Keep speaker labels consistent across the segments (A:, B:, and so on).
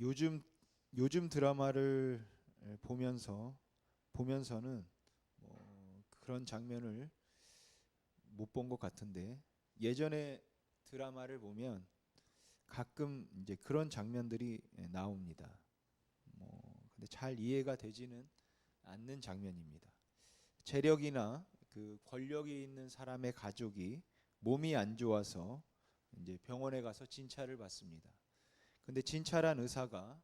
A: 요즘 드라마를 보면서는 그런 장면을 못 본 것 같은데, 예전에 드라마를 보면 가끔 이제 그런 장면들이 나옵니다. 근데 잘 이해가 되지는 않는 장면입니다. 재력이나 그 권력이 있는 사람의 가족이 몸이 안 좋아서 이제 병원에 가서 진찰을 받습니다. 근데 진찰한 의사가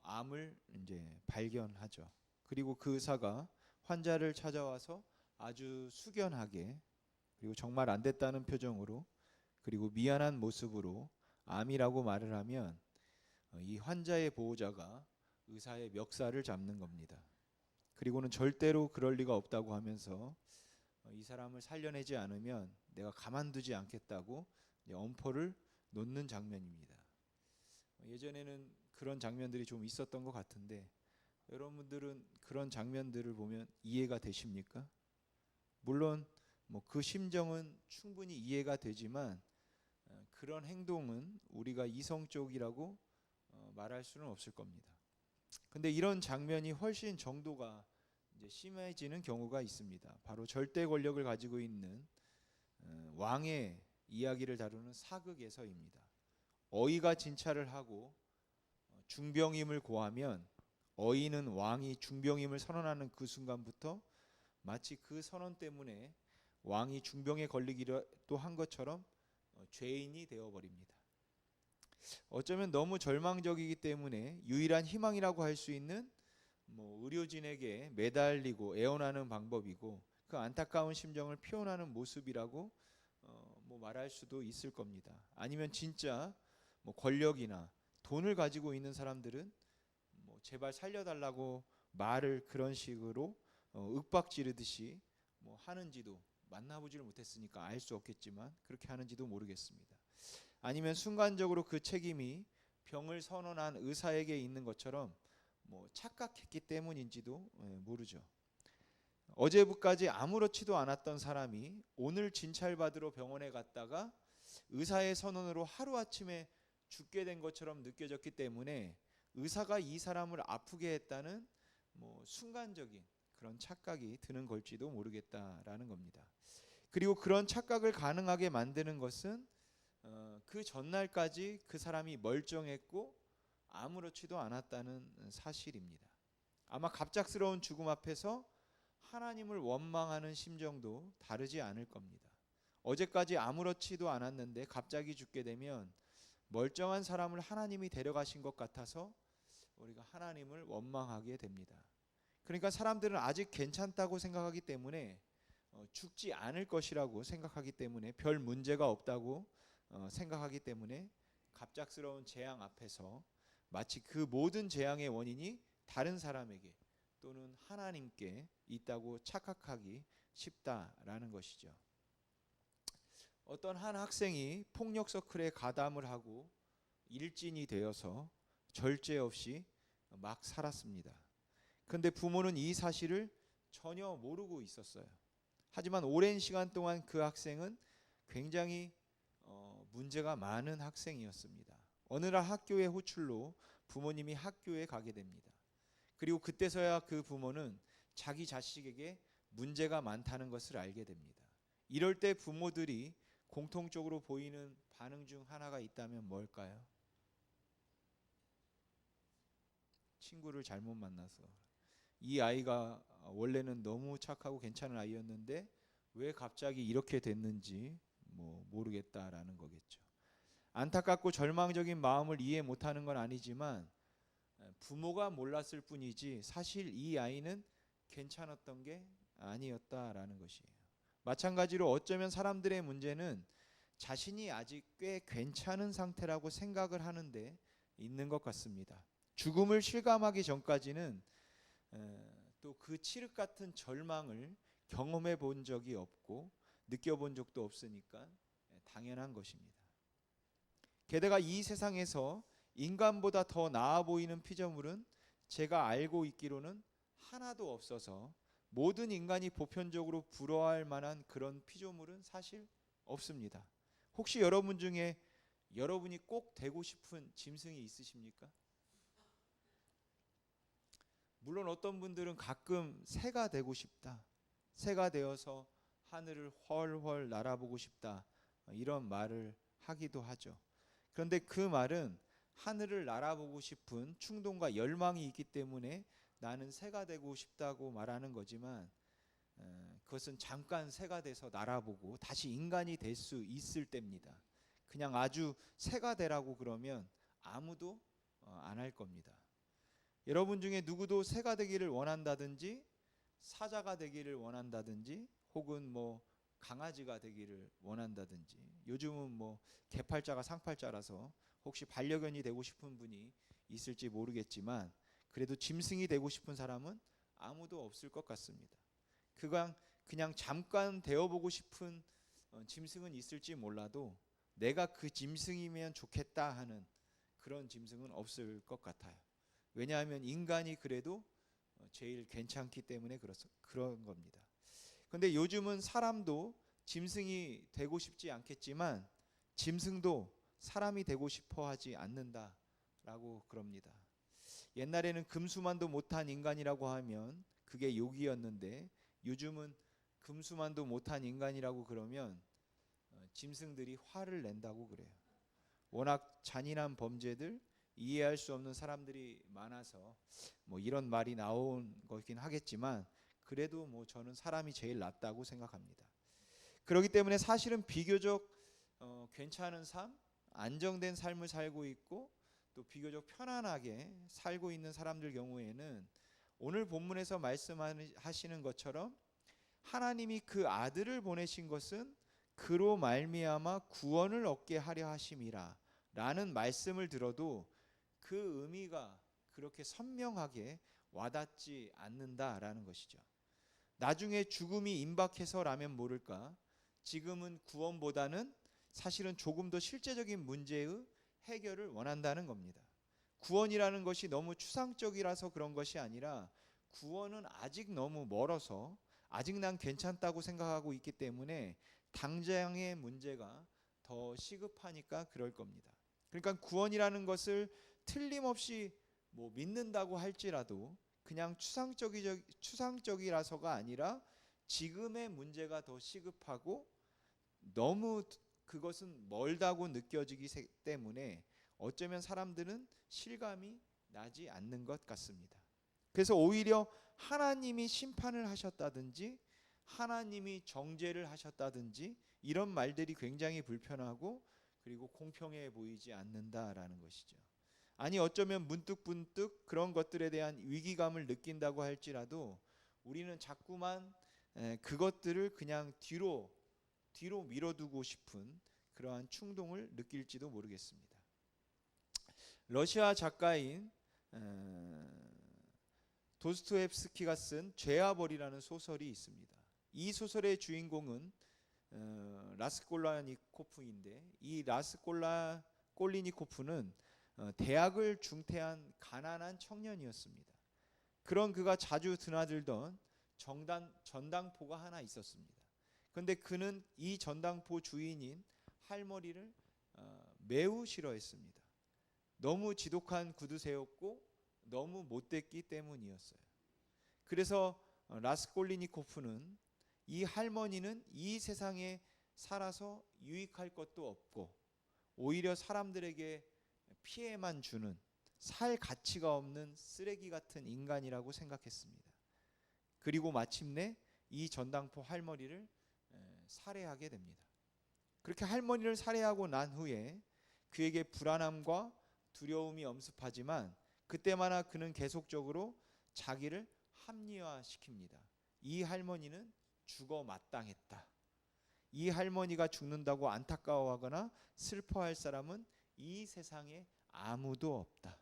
A: 암을 이제 발견하죠. 그리고 그 의사가 환자를 찾아와서 아주 숙연하게, 그리고 정말 안 됐다는 표정으로, 그리고 미안한 모습으로 암이라고 말을 하면 이 환자의 보호자가 의사의 멱살을 잡는 겁니다. 그리고는 절대로 그럴 리가 없다고 하면서 이 사람을 살려내지 않으면 내가 가만두지 않겠다고 엄포를 놓는 장면입니다. 예전에는 그런 장면들이 좀 있었던 것 같은데, 여러분들은 그런 장면들을 보면 이해가 되십니까? 물론 그 심정은 충분히 이해가 되지만 그런 행동은 우리가 이성적이라고 말할 수는 없을 겁니다. 근데 이런 장면이 훨씬 정도가 이제 심해지는 경우가 있습니다. 바로 절대 권력을 가지고 있는 왕의 이야기를 다루는 사극에서입니다. 어이가 진찰을 하고 중병임을 고하면 어이는 왕이 중병임을 선언하는 그 순간부터 마치 그 선언 때문에 왕이 중병에 걸리기도 한 것처럼 죄인이 되어버립니다. 어쩌면 너무 절망적이기 때문에 유일한 희망이라고 할 수 있는 의료진에게 매달리고 애원하는 방법이고, 그 안타까운 심정을 표현하는 모습이라고 말할 수도 있을 겁니다. 아니면 진짜 권력이나 돈을 가지고 있는 사람들은 제발 살려달라고 말을 그런 식으로 윽박 지르듯이 하는지도, 만나보지를 못했으니까 알 수 없겠지만 그렇게 하는지도 모르겠습니다. 아니면 순간적으로 그 책임이 병을 선언한 의사에게 있는 것처럼 착각했기 때문인지도 모르죠. 어제부까지 아무렇지도 않았던 사람이 오늘 진찰받으러 병원에 갔다가 의사의 선언으로 하루아침에 죽게 된 것처럼 느껴졌기 때문에 의사가 이 사람을 아프게 했다는 순간적인 그런 착각이 드는 걸지도 모르겠다라는 겁니다. 그리고 그런 착각을 가능하게 만드는 것은 그 전날까지 그 사람이 멀쩡했고 아무렇지도 않았다는 사실입니다. 아마 갑작스러운 죽음 앞에서 하나님을 원망하는 심정도 다르지 않을 겁니다. 어제까지 아무렇지도 않았는데 갑자기 죽게 되면 멀쩡한 사람을 하나님이 데려가신 것 같아서 우리가 하나님을 원망하게 됩니다. 그러니까 사람들은 아직 괜찮다고 생각하기 때문에 죽지 않을 것이라고 생각하기 때문에, 별 문제가 없다고 생각하기 때문에 갑작스러운 재앙 앞에서 마치 그 모든 재앙의 원인이 다른 사람에게 또는 하나님께 있다고 착각하기 쉽다라는 것이죠. 어떤 한 학생이 폭력 서클에 가담을 하고 일진이 되어서 절제 없이 막 살았습니다. 그런데 부모는 이 사실을 전혀 모르고 있었어요. 하지만 오랜 시간 동안 그 학생은 굉장히 문제가 많은 학생이었습니다. 어느 날 학교의 호출로 부모님이 학교에 가게 됩니다. 그리고 그때서야 그 부모는 자기 자식에게 문제가 많다는 것을 알게 됩니다. 이럴 때 부모들이 공통적으로 보이는 반응 중 하나가 있다면 뭘까요? 친구를 잘못 만나서, 이 아이가 원래는 너무 착하고 괜찮은 아이였는데 왜 갑자기 이렇게 됐는지 모르겠다라는 거겠죠. 안타깝고 절망적인 마음을 이해 못하는 건 아니지만 부모가 몰랐을 뿐이지 사실 이 아이는 괜찮았던 게 아니었다라는 것이에요. 마찬가지로 어쩌면 사람들의 문제는 자신이 아직 꽤 괜찮은 상태라고 생각을 하는데 있는 것 같습니다. 죽음을 실감하기 전까지는 또 그 칠흑 같은 절망을 경험해 본 적이 없고 느껴본 적도 없으니까 당연한 것입니다. 게다가 이 세상에서 인간보다 더 나아 보이는 피조물은 제가 알고 있기로는 하나도 없어서, 모든 인간이 보편적으로 부러워할 만한 그런 피조물은 사실 없습니다. 혹시 여러분 중에 여러분이 꼭 되고 싶은 짐승이 있으십니까? 물론 어떤 분들은 가끔 새가 되고 싶다, 새가 되어서 하늘을 훨훨 날아보고 싶다, 이런 말을 하기도 하죠. 그런데 그 말은 하늘을 날아보고 싶은 충동과 열망이 있기 때문에 나는 새가 되고 싶다고 말하는 거지만, 그것은 잠깐 새가 돼서 날아보고 다시 인간이 될 수 있을 때입니다. 그냥 아주 새가 되라고 그러면 아무도 안 할 겁니다. 여러분 중에 누구도 새가 되기를 원한다든지 사자가 되기를 원한다든지 혹은 뭐 강아지가 되기를 원한다든지, 요즘은 뭐 개팔자가 상팔자라서 혹시 반려견이 되고 싶은 분이 있을지 모르겠지만, 그래도 짐승이 되고 싶은 사람은 아무도 없을 것 같습니다. 그냥 잠깐 되어보고 싶은 짐승은 있을지 몰라도 내가 그 짐승이면 좋겠다 하는 그런 짐승은 없을 것 같아요. 왜냐하면 인간이 그래도 제일 괜찮기 때문에 그런 겁니다. 그런데 요즘은 사람도 짐승이 되고 싶지 않겠지만 짐승도 사람이 되고 싶어 하지 않는다라고 그럽니다. 옛날에는 금수만도 못한 인간이라고 하면 그게 욕이었는데, 요즘은 금수만도 못한 인간이라고 그러면 짐승들이 화를 낸다고 그래요. 워낙 잔인한 범죄들, 이해할 수 없는 사람들이 많아서 뭐 이런 말이 나온 거긴 하겠지만, 그래도 뭐 저는 사람이 제일 낫다고 생각합니다. 그렇기 때문에 사실은 비교적 괜찮은 삶, 안정된 삶을 살고 있고 또 비교적 편안하게 살고 있는 사람들 경우에는 오늘 본문에서 말씀하시는 것처럼 하나님이 그 아들을 보내신 것은 그로 말미암아 구원을 얻게 하려 하심이라 라는 말씀을 들어도 그 의미가 그렇게 선명하게 와닿지 않는다라는 것이죠. 나중에 죽음이 임박해서라면 모를까, 지금은 구원보다는 사실은 조금 더 실제적인 문제의 해결을 원한다는 겁니다. 구원이라는 것이 너무 추상적이라서 그런 것이 아니라, 구원은 아직 너무 멀어서 아직 난 괜찮다고 생각하고 있기 때문에 당장의 문제가 더 시급하니까 그럴 겁니다. 그러니까 구원이라는 것을 틀림없이 뭐 믿는다고 할지라도 그냥 추상적이라서가 아니라 지금의 문제가 더 시급하고 너무 그것은 멀다고 느껴지기 때문에 어쩌면 사람들은 실감이 나지 않는 것 같습니다. 그래서 오히려 하나님이 심판을 하셨다든지 하나님이 정죄를 하셨다든지 이런 말들이 굉장히 불편하고 그리고 공평해 보이지 않는다라는 것이죠. 아니 어쩌면 문득문득 그런 것들에 대한 위기감을 느낀다고 할지라도 우리는 자꾸만 그것들을 그냥 뒤로 밀어두고 싶은 그러한 충동을 느낄지도 모르겠습니다. 러시아 작가인 도스토옙스키가 쓴 죄와 벌이라는 소설이 있습니다. 이 소설의 주인공은 라스콜라니코프인데, 이 라스콜라니코프는 대학을 중퇴한 가난한 청년이었습니다. 그런 그가 자주 드나들던 전당포가 하나 있었습니다. 그런데 그는 이 전당포 주인인 할머니를 매우 싫어했습니다. 너무 지독한 구두쇠였고 너무 못됐기 때문이었어요. 그래서 라스콜리니코프는 이 할머니는 이 세상에 살아서 유익할 것도 없고 오히려 사람들에게 피해만 주는 살 가치가 없는 쓰레기 같은 인간이라고 생각했습니다. 그리고 마침내 이 전당포 할머니를 살해하게 됩니다. 그렇게 할머니를 살해하고 난 후에 그에게 불안함과 두려움이 엄습하지만 그때마다 그는 계속적으로 자기를 합리화시킵니다. 이 할머니는 죽어 마땅했다. 이 할머니가 죽는다고 안타까워하거나 슬퍼할 사람은 이 세상에 아무도 없다.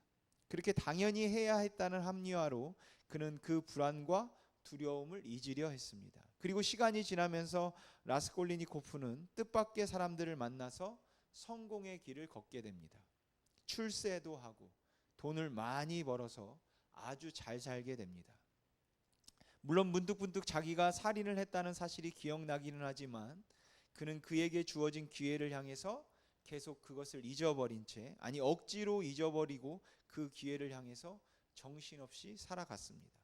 A: 그렇게 당연히 해야 했다는 합리화로 그는 그 불안과 두려움을 잊으려 했습니다. 그리고 시간이 지나면서 라스콜리니코프는 뜻밖의 사람들을 만나서 성공의 길을 걷게 됩니다. 출세도 하고 돈을 많이 벌어서 아주 잘 살게 됩니다. 물론 문득문득 자기가 살인을 했다는 사실이 기억나기는 하지만 그는 그에게 주어진 기회를 향해서 계속 그것을 잊어버린 채, 아니 억지로 잊어버리고 그 기회를 향해서 정신없이 살아갔습니다.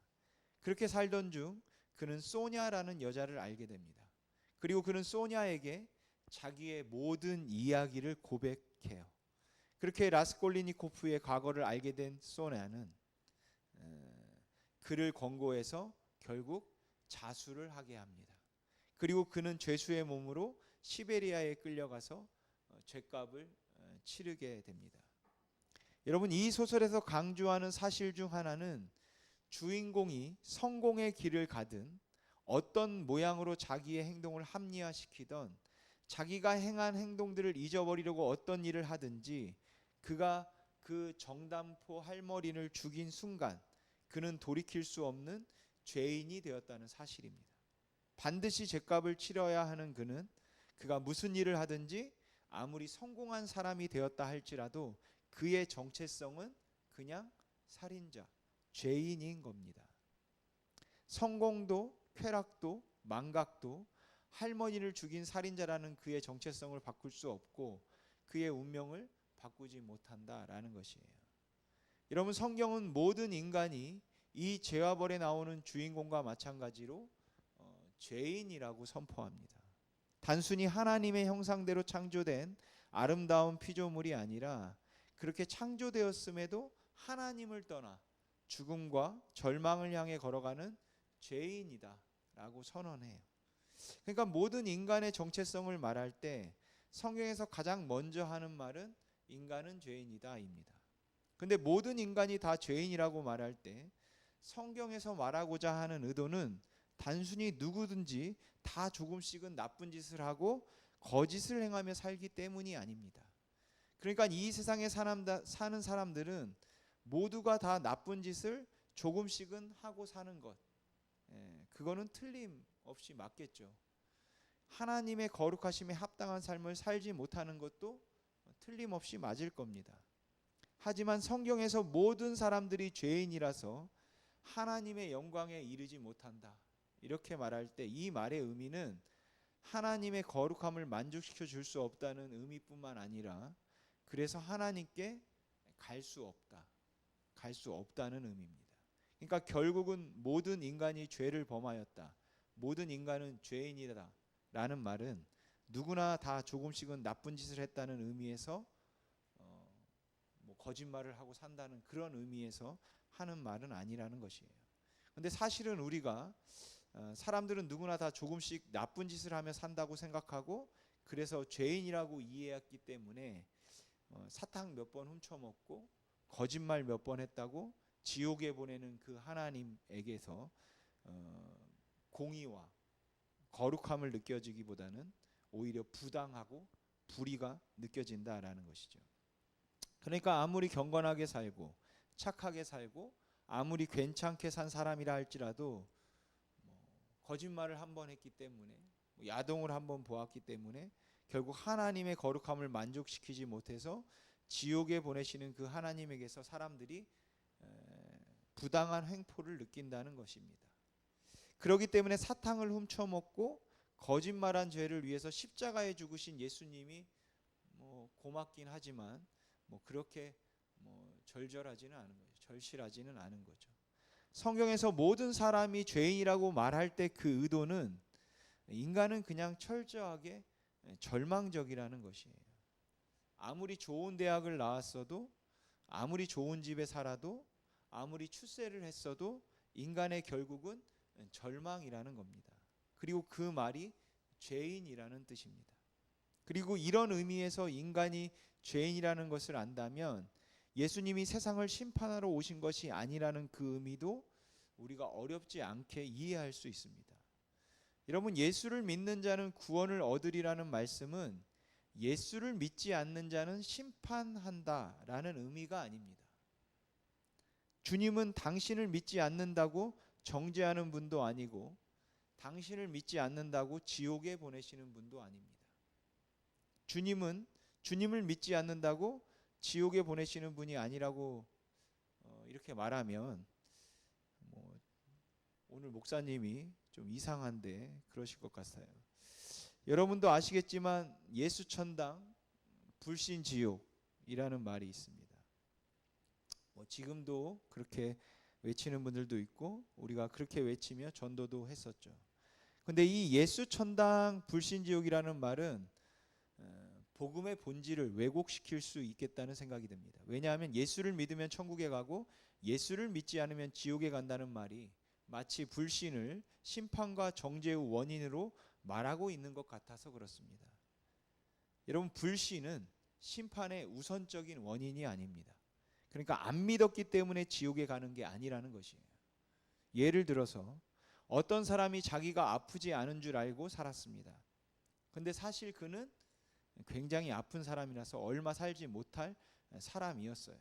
A: 그렇게 살던 중 그는 소냐라는 여자를 알게 됩니다. 그리고 그는 소냐에게 자기의 모든 이야기를 고백해요. 그렇게 라스콜리니코프의 과거를 알게 된 소냐는 그를 권고해서 결국 자수를 하게 합니다. 그리고 그는 죄수의 몸으로 시베리아에 끌려가서 죄값을 치르게 됩니다. 여러분, 이 소설에서 강조하는 사실 중 하나는 주인공이 성공의 길을 가든 어떤 모양으로 자기의 행동을 합리화시키던 자기가 행한 행동들을 잊어버리려고 어떤 일을 하든지 그가 그 정담포 할머니를 죽인 순간 그는 돌이킬 수 없는 죄인이 되었다는 사실입니다. 반드시 죄값을 치러야 하는 그는 그가 무슨 일을 하든지 아무리 성공한 사람이 되었다 할지라도 그의 정체성은 그냥 살인자, 죄인인 겁니다. 성공도 쾌락도 망각도 할머니를 죽인 살인자라는 그의 정체성을 바꿀 수 없고 그의 운명을 바꾸지 못한다라는 것이에요. 여러분, 성경은 모든 인간이 이 죄와 벌에 나오는 주인공과 마찬가지로 죄인이라고 선포합니다. 단순히 하나님의 형상대로 창조된 아름다운 피조물이 아니라 그렇게 창조되었음에도 하나님을 떠나 죽음과 절망을 향해 걸어가는 죄인이다라고 선언해요. 그러니까 모든 인간의 정체성을 말할 때 성경에서 가장 먼저 하는 말은 인간은 죄인이다입니다. 근데 모든 인간이 다 죄인이라고 말할 때 성경에서 말하고자 하는 의도는 단순히 누구든지 다 조금씩은 나쁜 짓을 하고 거짓을 행하며 살기 때문이 아닙니다. 그러니까 이 세상에 사는 사람들은 모두가 다 나쁜 짓을 조금씩은 하고 사는 것, 그거는 틀림없이 맞겠죠. 하나님의 거룩하심에 합당한 삶을 살지 못하는 것도 틀림없이 맞을 겁니다. 하지만 성경에서 모든 사람들이 죄인이라서 하나님의 영광에 이르지 못한다, 이렇게 말할 때 이 말의 의미는 하나님의 거룩함을 만족시켜 줄 수 없다는 의미뿐만 아니라 그래서 하나님께 갈 수 없다는 의미입니다. 그러니까 결국은 모든 인간이 죄를 범하였다, 모든 인간은 죄인이다 라는 말은 누구나 다 조금씩은 나쁜 짓을 했다는 의미에서 거짓말을 하고 산다는 그런 의미에서 하는 말은 아니라는 것이에요. 근데 사실은 우리가 사람들은 누구나 다 조금씩 나쁜 짓을 하며 산다고 생각하고 그래서 죄인이라고 이해했기 때문에 사탕 몇 번 훔쳐먹고 거짓말 몇 번 했다고 지옥에 보내는 그 하나님에게서 공의와 거룩함을 느껴지기보다는 오히려 부당하고 불의가 느껴진다라는 것이죠. 그러니까 아무리 경건하게 살고 착하게 살고 아무리 괜찮게 산 사람이라 할지라도 거짓말을 한 번 했기 때문에 야동을 한 번 보았기 때문에 결국 하나님의 거룩함을 만족시키지 못해서 지옥에 보내시는 그 하나님에게서 사람들이 부당한 횡포를 느낀다는 것입니다. 그렇기 때문에 사탕을 훔쳐먹고 거짓말한 죄를 위해서 십자가에 죽으신 예수님이 고맙긴 하지만 그렇게 절절하지는 않은 거죠. 절실하지는 않은 거죠. 성경에서 모든 사람이 죄인이라고 말할 때 그 의도는 인간은 그냥 철저하게 절망적이라는 것이에요. 아무리 좋은 대학을 나왔어도 아무리 좋은 집에 살아도 아무리 출세를 했어도 인간의 결국은 절망이라는 겁니다. 그리고 그 말이 죄인이라는 뜻입니다. 그리고 이런 의미에서 인간이 죄인이라는 것을 안다면 예수님이 세상을 심판하러 오신 것이 아니라는 그 의미도 우리가 어렵지 않게 이해할 수 있습니다. 여러분, 예수를 믿는 자는 구원을 얻으리라는 말씀은 예수를 믿지 않는 자는 심판한다라는 의미가 아닙니다. 주님은 당신을 믿지 않는다고 정죄하는 분도 아니고 당신을 믿지 않는다고 지옥에 보내시는 분도 아닙니다. 주님은 주님을 믿지 않는다고 지옥에 보내시는 분이 아니라고 이렇게 말하면 오늘 목사님이 좀 이상한데 그러실 것 같아요. 여러분도 아시겠지만 예수 천당 불신지옥이라는 말이 있습니다. 지금도 그렇게 외치는 분들도 있고 우리가 그렇게 외치며 전도도 했었죠. 근데 이 예수 천당 불신지옥이라는 말은 복음의 본질을 왜곡시킬 수 있겠다는 생각이 듭니다. 왜냐하면 예수를 믿으면 천국에 가고 예수를 믿지 않으면 지옥에 간다는 말이 마치 불신을 심판과 정죄의 원인으로 말하고 있는 것 같아서 그렇습니다. 여러분, 불신은 심판의 우선적인 원인이 아닙니다. 그러니까 안 믿었기 때문에 지옥에 가는 게 아니라는 것이에요. 예를 들어서 어떤 사람이 자기가 아프지 않은 줄 알고 살았습니다. 근데 사실 그는 굉장히 아픈 사람이라서 얼마 살지 못할 사람이었어요.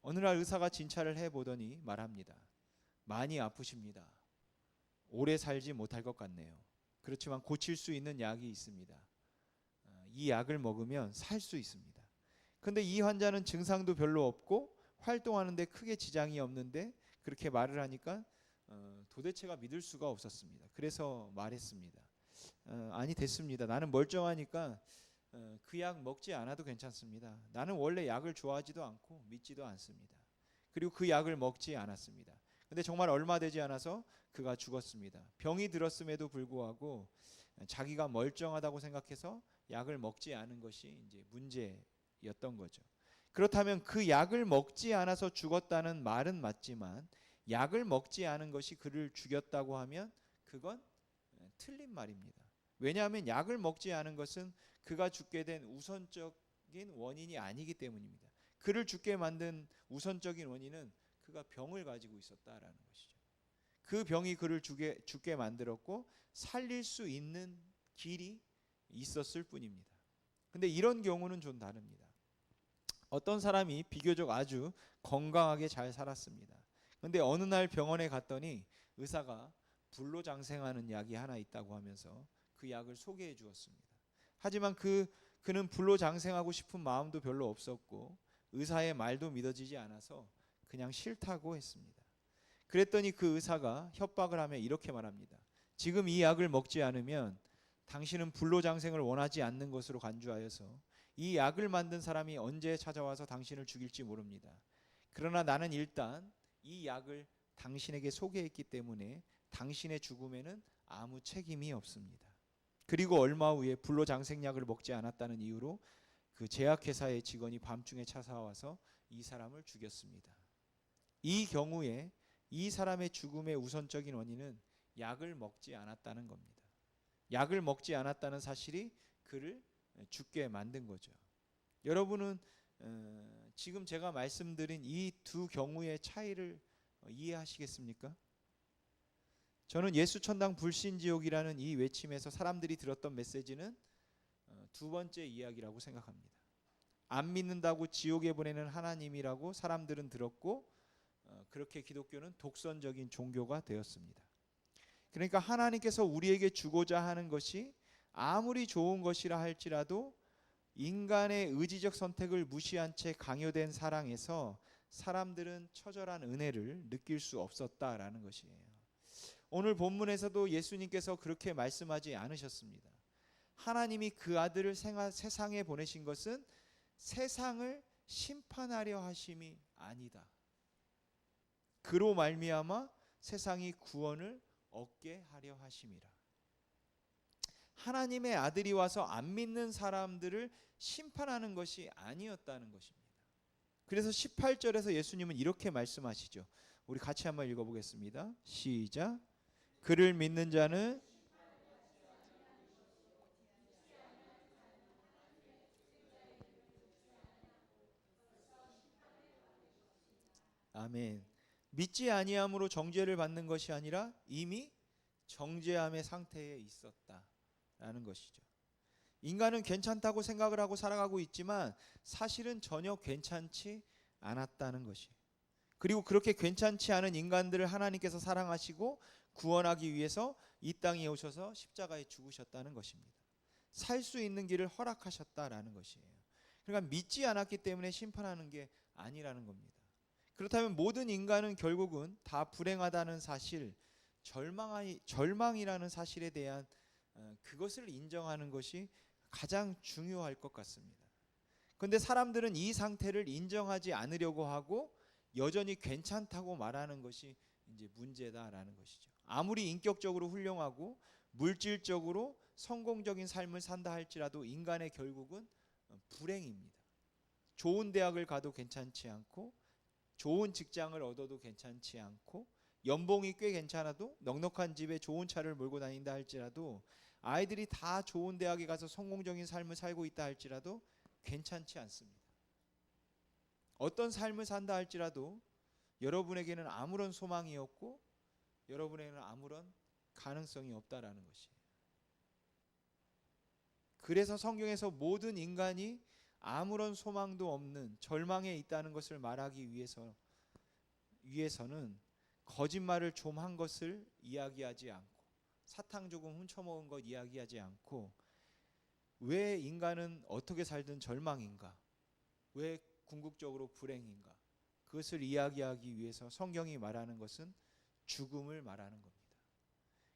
A: 어느 날 의사가 진찰을 해보더니 말합니다. 많이 아프십니다. 오래 살지 못할 것 같네요. 그렇지만 고칠 수 있는 약이 있습니다. 이 약을 먹으면 살 수 있습니다. 근데 이 환자는 증상도 별로 없고 활동하는데 크게 지장이 없는데 그렇게 말을 하니까 도대체가 믿을 수가 없었습니다. 그래서 말했습니다. 아니, 됐습니다. 나는 멀쩡하니까 그 약 먹지 않아도 괜찮습니다. 나는 원래 약을 좋아하지도 않고 믿지도 않습니다. 그리고 그 약을 먹지 않았습니다. 근데 정말 얼마 되지 않아서 그가 죽었습니다. 병이 들었음에도 불구하고 자기가 멀쩡하다고 생각해서 약을 먹지 않은 것이 이제 문제였던 거죠. 그렇다면 그 약을 먹지 않아서 죽었다는 말은 맞지만 약을 먹지 않은 것이 그를 죽였다고 하면 그건 틀린 말입니다. 왜냐하면 약을 먹지 않은 것은 그가 죽게 된 우선적인 원인이 아니기 때문입니다. 그를 죽게 만든 우선적인 원인은 그가 병을 가지고 있었다라는 것이죠. 그 병이 그를 죽게 만들었고 살릴 수 있는 길이 있었을 뿐입니다. 근데 이런 경우는 좀 다릅니다. 어떤 사람이 비교적 아주 건강하게 잘 살았습니다. 근데 어느 날 병원에 갔더니 의사가 불로장생하는 약이 하나 있다고 하면서 그 약을 소개해 주었습니다. 하지만 그는 불로장생하고 싶은 마음도 별로 없었고 의사의 말도 믿어지지 않아서 그냥 싫다고 했습니다. 그랬더니 그 의사가 협박을 하며 이렇게 말합니다. 지금 이 약을 먹지 않으면 당신은 불로장생을 원하지 않는 것으로 간주하여서 이 약을 만든 사람이 언제 찾아와서 당신을 죽일지 모릅니다. 그러나 나는 일단 이 약을 당신에게 소개했기 때문에 당신의 죽음에는 아무 책임이 없습니다. 그리고 얼마 후에 불로장생약을 먹지 않았다는 이유로 그 제약회사의 직원이 밤중에 찾아와서 이 사람을 죽였습니다. 이 경우에 이 사람의 죽음의 우선적인 원인은 약을 먹지 않았다는 겁니다. 약을 먹지 않았다는 사실이 그를 죽게 만든 거죠. 여러분은 지금 제가 말씀드린 이 두 경우의 차이를 이해하시겠습니까? 저는 예수 천당 불신지옥이라는 이 외침에서 사람들이 들었던 메시지는 두 번째 이야기라고 생각합니다. 안 믿는다고 지옥에 보내는 하나님이라고 사람들은 들었고 그렇게 기독교는 독선적인 종교가 되었습니다. 그러니까 하나님께서 우리에게 주고자 하는 것이 아무리 좋은 것이라 할지라도 인간의 의지적 선택을 무시한 채 강요된 사랑에서 사람들은 처절한 은혜를 느낄 수 없었다라는 것이에요. 오늘 본문에서도 예수님께서 그렇게 말씀하지 않으셨습니다. 하나님이 그 아들을 세상에 보내신 것은 세상을 심판하려 하심이 아니다. 그로 말미암아 세상이 구원을 얻게 하려 하심이라. 하나님의 아들이 와서 안 믿는 사람들을 심판하는 것이 아니었다는 것입니다. 그래서 18절에서 예수님은 이렇게 말씀하시죠. 우리 같이 한번 읽어보겠습니다. 시작. 그를 믿는 자는 아멘. 믿지 아니함으로 정죄를 받는 것이 아니라 이미 정죄함의 상태에 있었다라는 것이죠. 인간은 괜찮다고 생각을 하고 살아가고 있지만 사실은 전혀 괜찮지 않았다는 것이에요. 그리고 그렇게 괜찮지 않은 인간들을 하나님께서 사랑하시고 구원하기 위해서 이 땅에 오셔서 십자가에 죽으셨다는 것입니다. 살 수 있는 길을 허락하셨다라는 것이에요. 그러니까 믿지 않았기 때문에 심판하는 게 아니라는 겁니다. 그렇다면 모든 인간은 결국은 다 불행하다는 사실, 절망이라는 사실에 대한 그것을 인정하는 것이 가장 중요할 것 같습니다. 그런데 사람들은 이 상태를 인정하지 않으려고 하고 여전히 괜찮다고 말하는 것이 이제 문제다라는 것이죠. 아무리 인격적으로 훌륭하고 물질적으로 성공적인 삶을 산다 할지라도 인간의 결국은 불행입니다. 좋은 대학을 가도 괜찮지 않고 좋은 직장을 얻어도 괜찮지 않고 연봉이 꽤 괜찮아도 넉넉한 집에 좋은 차를 몰고 다닌다 할지라도 아이들이 다 좋은 대학에 가서 성공적인 삶을 살고 있다 할지라도 괜찮지 않습니다. 어떤 삶을 산다 할지라도 여러분에게는 아무런 소망이 없고 여러분에게는 아무런 가능성이 없다라는 것이에요. 그래서 성경에서 모든 인간이 아무런 소망도 없는 절망에 있다는 것을 말하기 위해서는 거짓말을 좀 한 것을 이야기하지 않고 사탕 조금 훔쳐먹은 것 이야기하지 않고 왜 인간은 어떻게 살든 절망인가? 왜 궁극적으로 불행인가? 그것을 이야기하기 위해서 성경이 말하는 것은 죽음을 말하는 겁니다.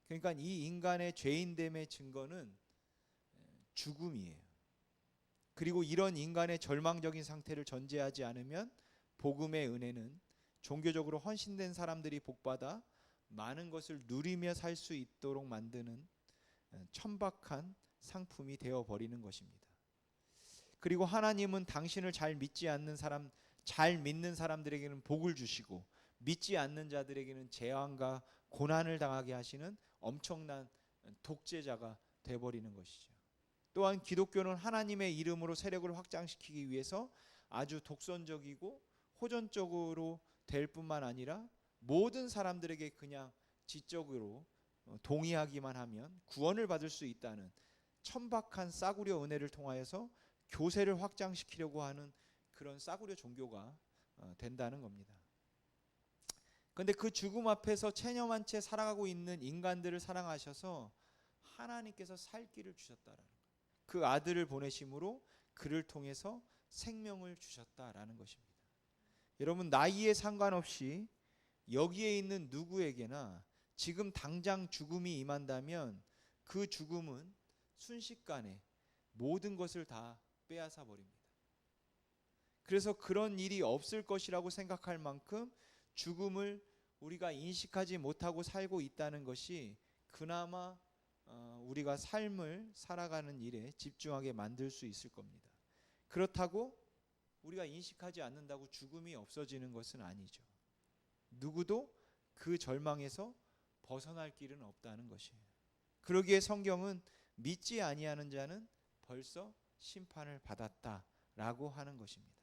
A: 그러니까 이 인간의 죄인됨의 증거는 죽음이에요. 그리고 이런 인간의 절망적인 상태를 전제하지 않으면 복음의 은혜는 종교적으로 헌신된 사람들이 복받아 많은 것을 누리며 살 수 있도록 만드는 천박한 상품이 되어버리는 것입니다. 그리고 하나님은 당신을 잘 믿지 않는 사람, 잘 믿는 사람들에게는 복을 주시고 믿지 않는 자들에게는 재앙과 고난을 당하게 하시는 엄청난 독재자가 되어버리는 것이죠. 또한 기독교는 하나님의 이름으로 세력을 확장시키기 위해서 아주 독선적이고 호전적으로 될 뿐만 아니라 모든 사람들에게 그냥 지적으로 동의하기만 하면 구원을 받을 수 있다는 천박한 싸구려 은혜를 통하여서 교세를 확장시키려고 하는 그런 싸구려 종교가 된다는 겁니다. 그런데 그 죽음 앞에서 체념한 채 살아가고 있는 인간들을 사랑하셔서 하나님께서 살 길을 주셨다라는 거예요. 그 아들을 보내심으로 그를 통해서 생명을 주셨다라는 것입니다. 여러분, 나이에 상관없이 여기에 있는 누구에게나 지금 당장 죽음이 임한다면 그 죽음은 순식간에 모든 것을 다 빼앗아 버립니다. 그래서 그런 일이 없을 것이라고 생각할 만큼 죽음을 우리가 인식하지 못하고 살고 있다는 것이 그나마 우리가 삶을 살아가는 일에 집중하게 만들 수 있을 겁니다. 그렇다고 우리가 인식하지 않는다고 죽음이 없어지는 것은 아니죠. 누구도 그 절망에서 벗어날 길은 없다는 것이에요. 그러기에 성경은 믿지 아니하는 자는 벌써 심판을 받았다라고 하는 것입니다.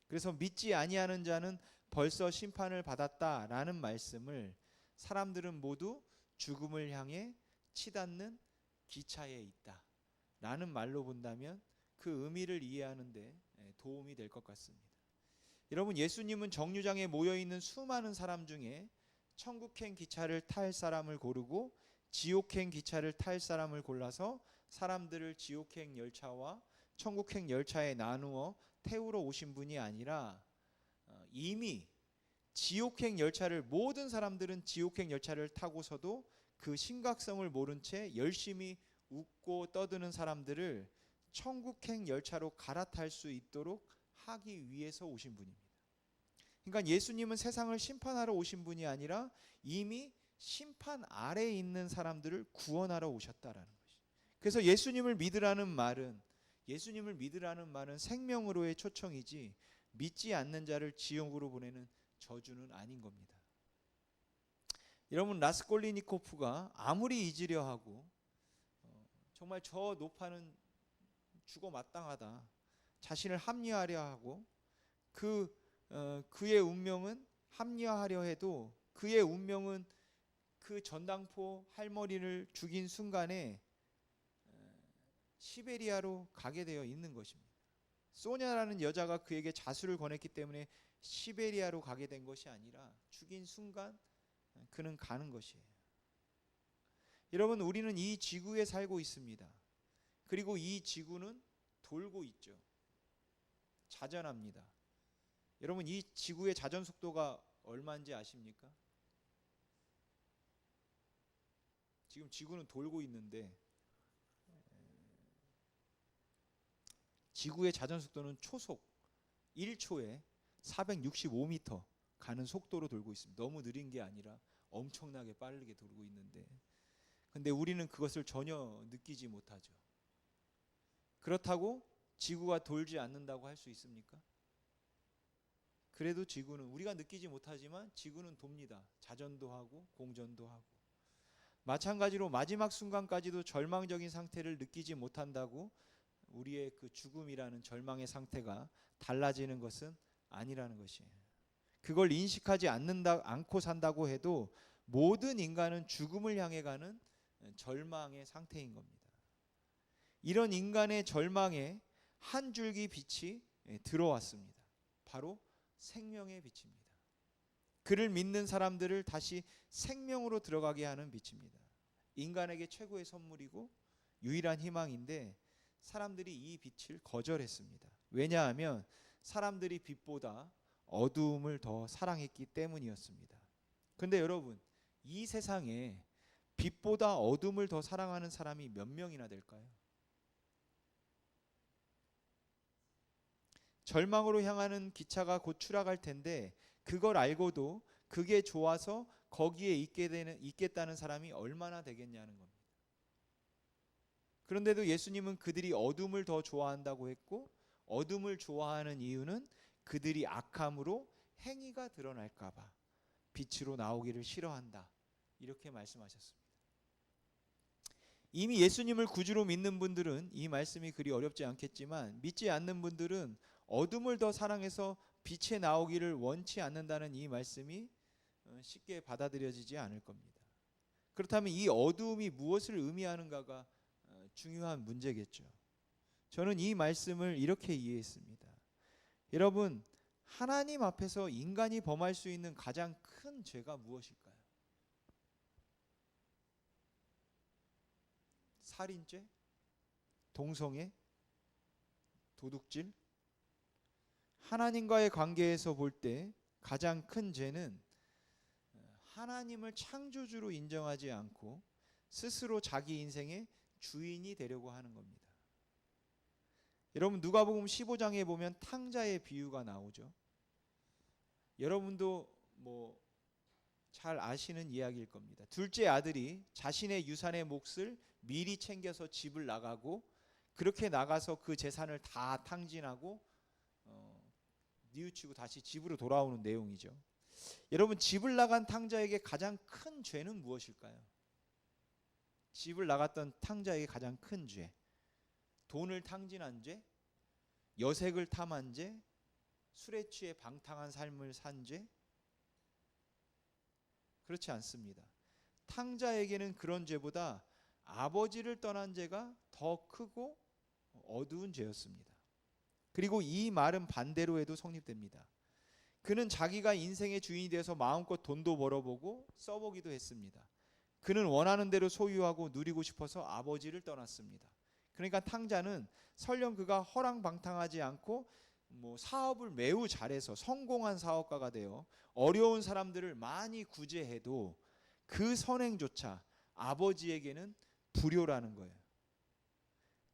A: 그래서 믿지 아니하는 자는 벌써 심판을 받았다라는 말씀을 사람들은 모두 죽음을 향해 치닫는 기차에 있다라는 말로 본다면 그 의미를 이해하는 데 도움이 될 것 같습니다. 여러분, 예수님은 정류장에 모여 있는 수많은 사람 중에 천국행 기차를 탈 사람을 고르고 지옥행 기차를 탈 사람을 골라서 사람들을 지옥행 열차와 천국행 열차에 나누어 태우러 오신 분이 아니라 이미 지옥행 열차를 모든 사람들은 지옥행 열차를 타고서도 그 심각성을 모른 채 열심히 웃고 떠드는 사람들을 천국행 열차로 갈아탈 수 있도록 하기 위해서 오신 분입니다. 그러니까 예수님은 세상을 심판하러 오신 분이 아니라 이미 심판 아래에 있는 사람들을 구원하러 오셨다라는 것이죠. 그래서 예수님을 믿으라는 말은 생명으로의 초청이지 믿지 않는 자를 지옥으로 보내는 저주는 아닌 겁니다. 여러분, 라스콜리니코프가 아무리 잊으려 하고 정말 저 노파는 죽어 마땅하다 자신을 합리화하려 하고 그의 운명은 합리화하려 해도 그의 운명은 그 전당포 할머니를 죽인 순간에 시베리아로 가게 되어 있는 것입니다. 소냐라는 여자가 그에게 자수를 권했기 때문에 시베리아로 가게 된 것이 아니라 죽인 순간 그는 가는 것이에요. 여러분, 우리는 이 지구에 살고 있습니다. 그리고 이 지구는 돌고 있죠. 자전합니다. 여러분, 이 지구의 자전 속도가 얼마인지 아십니까? 지금 지구는 돌고 있는데 지구의 자전 속도는 초속 1초에 465m 가는 속도로 돌고 있습니다. 너무 느린 게 아니라 엄청나게 빠르게 돌고 있는데, 근데 우리는 그것을 전혀 느끼지 못하죠. 그렇다고 지구가 돌지 않는다고 할 수 있습니까? 그래도 지구는, 우리가 느끼지 못하지만 지구는 돕니다. 자전도 하고 공전도 하고. 마찬가지로 마지막 순간까지도 절망적인 상태를 느끼지 못한다고 우리의 그 죽음이라는 절망의 상태가 달라지는 것은 아니라는 것이에요. 그걸 인식하지 않고 산다고 해도 모든 인간은 죽음을 향해 가는 절망의 상태인 겁니다. 이런 인간의 절망에 한 줄기 빛이 들어왔습니다. 바로 생명의 빛입니다. 그를 믿는 사람들을 다시 생명으로 들어가게 하는 빛입니다. 인간에게 최고의 선물이고 유일한 희망인데 사람들이 이 빛을 거절했습니다. 왜냐하면 사람들이 빛보다 어두움을 더 사랑했기 때문이었습니다. 근데 여러분, 이 세상에 빛보다 어둠을 더 사랑하는 사람이 몇 명이나 될까요? 절망으로 향하는 기차가 곧 추락할 텐데 그걸 알고도 그게 좋아서 거기에 있겠다는 사람이 얼마나 되겠냐는 겁니다. 그런데도 예수님은 그들이 어둠을 더 좋아한다고 했고, 어둠을 좋아하는 이유는 그들이 악함으로 행위가 드러날까 봐 빛으로 나오기를 싫어한다, 이렇게 말씀하셨습니다. 이미 예수님을 구주로 믿는 분들은 이 말씀이 그리 어렵지 않겠지만, 믿지 않는 분들은 어둠을 더 사랑해서 빛에 나오기를 원치 않는다는 이 말씀이 쉽게 받아들여지지 않을 겁니다. 그렇다면 이 어두움이 무엇을 의미하는가가 중요한 문제겠죠. 저는 이 말씀을 이렇게 이해했습니다. 여러분, 하나님 앞에서 인간이 범할 수 있는 가장 큰 죄가 무엇일까요? 살인죄? 동성애? 도둑질? 하나님과의 관계에서 볼 때 가장 큰 죄는 하나님을 창조주로 인정하지 않고 스스로 자기 인생의 주인이 되려고 하는 겁니다. 여러분, 누가복음 15장에 보면 탕자의 비유가 나오죠. 여러분도 잘 아시는 이야기일 겁니다. 둘째 아들이 자신의 유산의 몫을 미리 챙겨서 집을 나가고, 그렇게 나가서 그 재산을 다 탕진하고 뉘우치고 다시 집으로 돌아오는 내용이죠. 여러분, 집을 나간 탕자에게 가장 큰 죄는 무엇일까요? 집을 나갔던 탕자에게 가장 큰 죄, 돈을 탕진한 죄, 여색을 탐한 죄, 술에 취해 방탕한 삶을 산 죄? 그렇지 않습니다. 탕자에게는 그런 죄보다 아버지를 떠난 죄가 더 크고 어두운 죄였습니다. 그리고 이 말은 반대로 해도 성립됩니다. 그는 자기가 인생의 주인이 되어서 마음껏 돈도 벌어보고 써보기도 했습니다. 그는 원하는 대로 소유하고 누리고 싶어서 아버지를 떠났습니다. 그러니까 탕자는 설령 그가 허랑방탕하지 않고 사업을 매우 잘해서 성공한 사업가가 되어 어려운 사람들을 많이 구제해도 그 선행조차 아버지에게는 불효라는 거예요.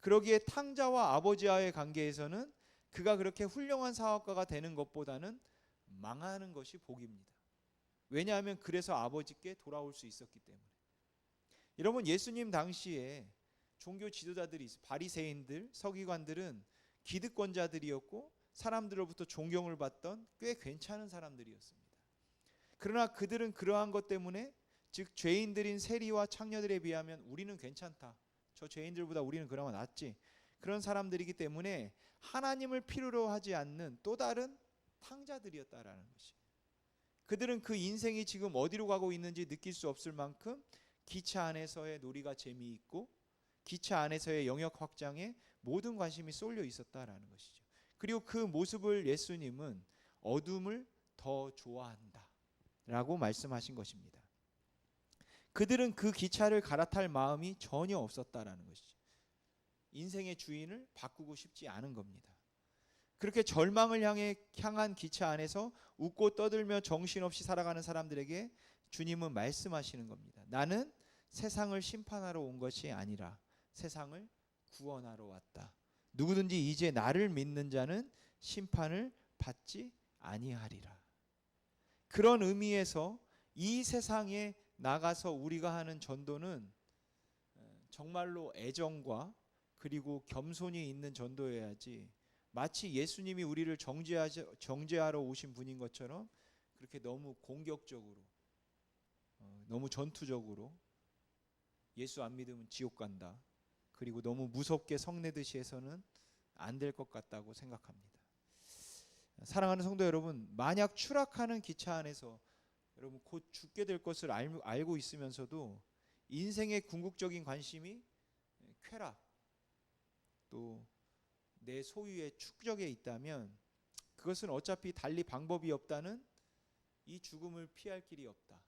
A: 그러기에 탕자와 아버지와의 관계에서는 그가 그렇게 훌륭한 사업가가 되는 것보다는 망하는 것이 복입니다. 왜냐하면 그래서 아버지께 돌아올 수 있었기 때문에. 여러분, 예수님 당시에 종교 지도자들이, 바리새인들, 서기관들은 기득권자들이었고 사람들로부터 존경을 받던 꽤 괜찮은 사람들이었습니다. 그러나 그들은 그러한 것 때문에, 즉 죄인들인 세리와 창녀들에 비하면 우리는 괜찮다, 저 죄인들보다 우리는 그나마 낫지, 그런 사람들이기 때문에 하나님을 필요로 하지 않는 또 다른 탕자들이었다라는 것이. 그들은 그 인생이 지금 어디로 가고 있는지 느낄 수 없을 만큼 기차 안에서의 놀이가 재미있고 기차 안에서의 영역 확장에 모든 관심이 쏠려 있었다라는 것이죠. 그리고 그 모습을 예수님은 어둠을 더 좋아한다 라고 말씀하신 것입니다. 그들은 그 기차를 갈아탈 마음이 전혀 없었다라는 것이죠. 인생의 주인을 바꾸고 싶지 않은 겁니다. 그렇게 절망을 향한 기차 안에서 웃고 떠들며 정신없이 살아가는 사람들에게 주님은 말씀하시는 겁니다. 나는 세상을 심판하러 온 것이 아니라 세상을 구원하러 왔다. 누구든지 이제 나를 믿는 자는 심판을 받지 아니하리라. 그런 의미에서 이 세상에 나가서 우리가 하는 전도는 정말로 애정과 그리고 겸손이 있는 전도여야지, 마치 예수님이 우리를 정죄하러 오신 분인 것처럼 그렇게 너무 공격적으로, 너무 전투적으로 예수 안 믿으면 지옥 간다, 그리고 너무 무섭게 성내듯이 해서는 안 될 것 같다고 생각합니다. 사랑하는 성도 여러분, 만약 추락하는 기차 안에서 여러분 곧 죽게 될 것을 알고 있으면서도 인생의 궁극적인 관심이 쾌락, 또 내 소유의 축적에 있다면 그것은 어차피 달리 방법이 없다는, 이 죽음을 피할 길이 없다,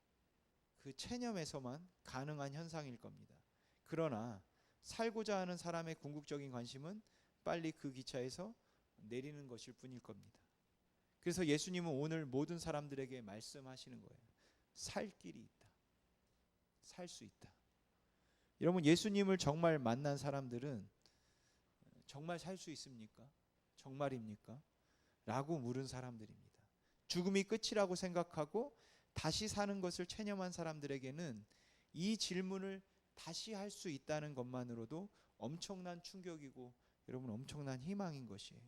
A: 그 체념에서만 가능한 현상일 겁니다. 그러나 살고자 하는 사람의 궁극적인 관심은 빨리 그 기차에서 내리는 것일 뿐일 겁니다. 그래서 예수님은 오늘 모든 사람들에게 말씀하시는 거예요. 살 길이 있다. 살 수 있다. 여러분, 예수님을 정말 만난 사람들은 정말 살 수 있습니까? 정말입니까? 라고 물은 사람들입니다. 죽음이 끝이라고 생각하고 다시 사는 것을 체념한 사람들에게는 이 질문을 다시 할 수 있다는 것만으로도 엄청난 충격이고 여러분 엄청난 희망인 것이에요.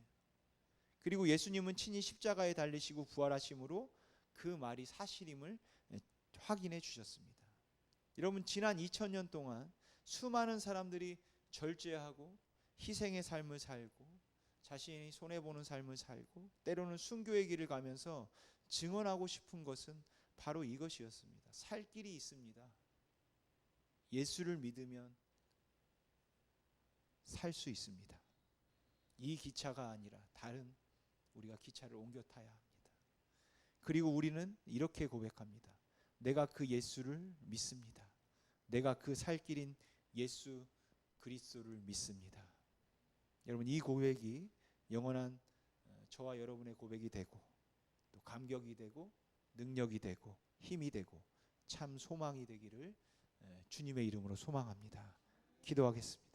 A: 그리고 예수님은 친히 십자가에 달리시고 부활하심으로 그 말이 사실임을 확인해 주셨습니다. 여러분, 지난 2000년 동안 수많은 사람들이 절제하고 희생의 삶을 살고 자신이 손해보는 삶을 살고 때로는 순교의 길을 가면서 증언하고 싶은 것은 바로 이것이었습니다. 살 길이 있습니다. 예수를 믿으면 살 수 있습니다. 이 기차가 아니라 다른 우리가 기차를 옮겨 타야 합니다. 그리고 우리는 이렇게 고백합니다. 내가 그 예수를 믿습니다. 내가 그 살 길인 예수 그리스도를 믿습니다. 여러분, 이 고백이 영원한 저와 여러분의 고백이 되고 또 감격이 되고 능력이 되고 힘이 되고 참 소망이 되기를 주님의 이름으로 소망합니다. 기도하겠습니다.